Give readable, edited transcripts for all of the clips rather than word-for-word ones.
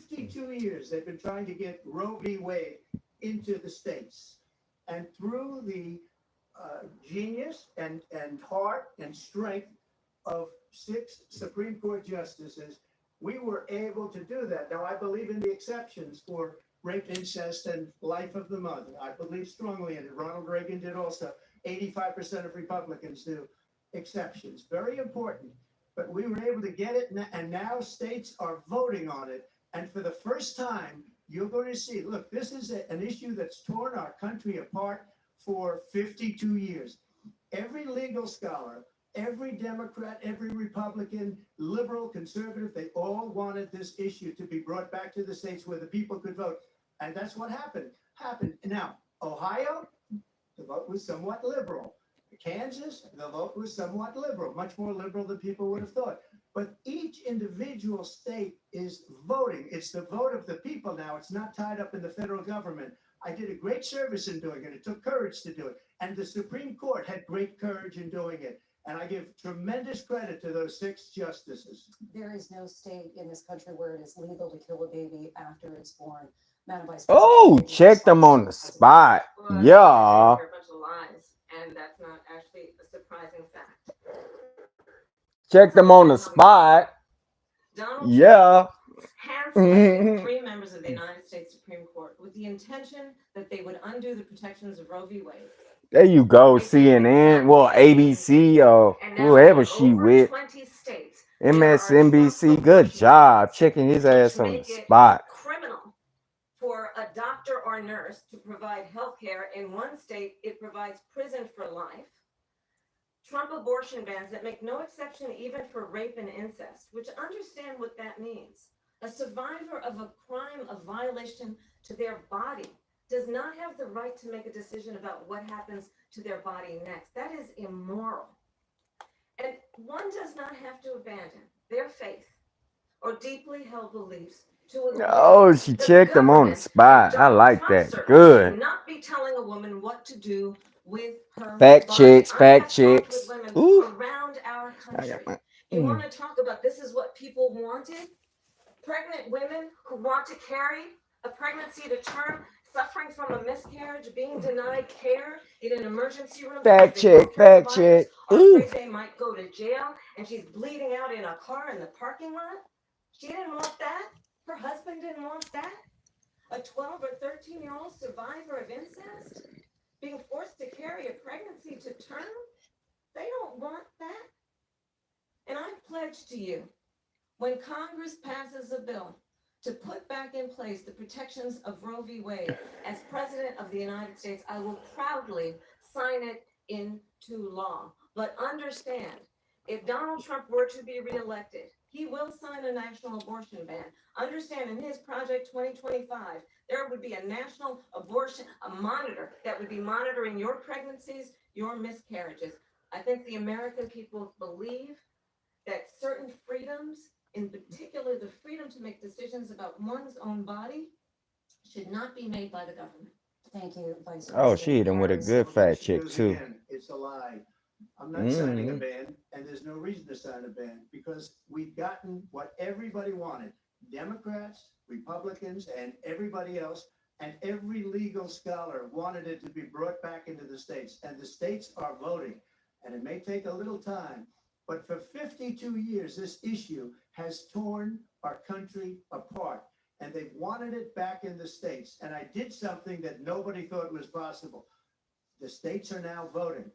52 years, they've been trying to get Roe v. Wade into the states. And through the genius and heart and strength of 6 Supreme Court justices, we were able to do that. Now, I believe in the exceptions for rape, incest, and life of the mother. I believe strongly in it. Ronald Reagan did also. 85% of Republicans do. Exceptions. Very important. But we were able to get it, and now states are voting on it. And for the first time, you're going to see, look, this is an issue that's torn our country apart for 52 years. Every legal scholar, every Democrat, every Republican, liberal, conservative, they all wanted this issue to be brought back to the states where the people could vote. And that's what happened. Now, Ohio, the vote was somewhat liberal. Kansas, the vote was somewhat liberal, much more liberal than people would have thought. But each individual state is voting. It's the vote of the people now. It's not tied up in the federal government. I did a great service in doing it. It took courage to do it. And the Supreme Court had great courage in doing it. And I give tremendous credit to those 6 justices. There is no state in this country where it is legal to kill a baby after it's born. Madam Vice Oh, check them on the spot. Well, Yeah. a bunch of lies, and that's not actually a surprising fact. Check them on the spot. Donald Yeah. Trump hand-selected 3 members of the United States Supreme Court with the intention that they would undo the protections of Roe v. Wade. There you go, CNN. Well, ABC or And now whoever in she over with. 20 states, there are MSNBC. Trump Good abortion job laws checking his which ass on the make it spot. criminal for a doctor or nurse to provide health care. In one state, it provides prison for life. Trump abortion bans that make no exception even for rape and incest, which understand what that means. A survivor of a crime of violation to their body does not have the right to make a decision about what happens to their body next. That is immoral. And one does not have to abandon their faith or deeply held beliefs to agree. Oh, she checked them on the spot. I like that. Good. Not be telling a woman what to do with her Fact body. checks, I fact have talked with checks. women Ooh. around our I country. got my. You want to talk about this is what people wanted? Pregnant women who want to carry a pregnancy to term, suffering from a miscarriage, being denied care in an emergency room. Fact because they check, don't care fact the check. virus, Or Ooh. afraid they might go to jail, and she's bleeding out in a car in the parking lot. She didn't want that. Her husband didn't want that. A 12 or 13-year-old survivor of incest being forced to carry a pregnancy to term. They don't want that. And I pledge to you, when Congress passes a bill to put back in place the protections of Roe v. Wade, as President of the United States, I will proudly sign it into law. But understand, if Donald Trump were to be reelected, he will sign a national abortion ban. Understand, in his Project 2025, there would be a national abortion, a monitor that would be monitoring your pregnancies, your miscarriages. I think the American people believe that certain freedoms, in particular the freedom to make decisions about one's own body, should not be made by the government. Thank you, Vice Oh, President she hit him with a Harris. good fact check Goes too. again, it's a lie. I'm not signing a ban, and there's no reason to sign a ban because we've gotten what everybody wanted. Democrats, Republicans, and everybody else, and every legal scholar wanted it to be brought back into the states, and the states are voting. And it may take a little time, but for 52 years, this issue has torn our country apart, and they've wanted it back in the states. And I did something that nobody thought was possible. The states are now voting.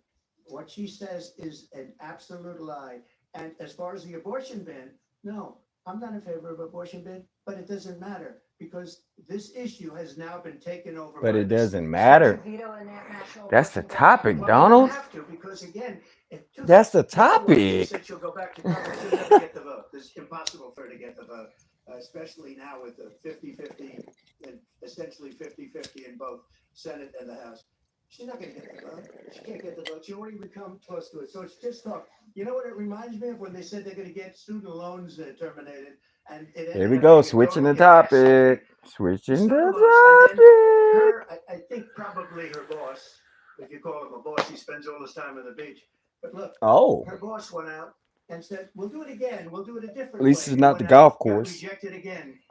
What she says is an absolute lie. And as far as the abortion ban, no, I'm not in favor of abortion ban, but it doesn't matter because this issue has now been taken over. But by it the doesn't states. matter. Veto an national That's the abortion ban. topic, Well, Donald. you don't have to because again, it took That's the She topic. said she'll go back to Congress. She'll never get the vote. It's impossible for her to get the vote, especially now with the 50-50 and essentially 50-50 in both Senate and the House. She's not going to get the vote. She can't get the vote. She won't even come close to it. So it's just talk. You know what it reminds me of when they said they're going to get student loans terminated, and it ended Here we up go. being a Switching the total catastrophe. topic. Switching Some the of us, and then topic. her, I think probably her boss, if you call him a boss, he spends all his time on the beach. But look, Oh, her boss went out and said, "We'll do it again. We'll do it a different at least way." it's not the Went out, golf got course. rejected again.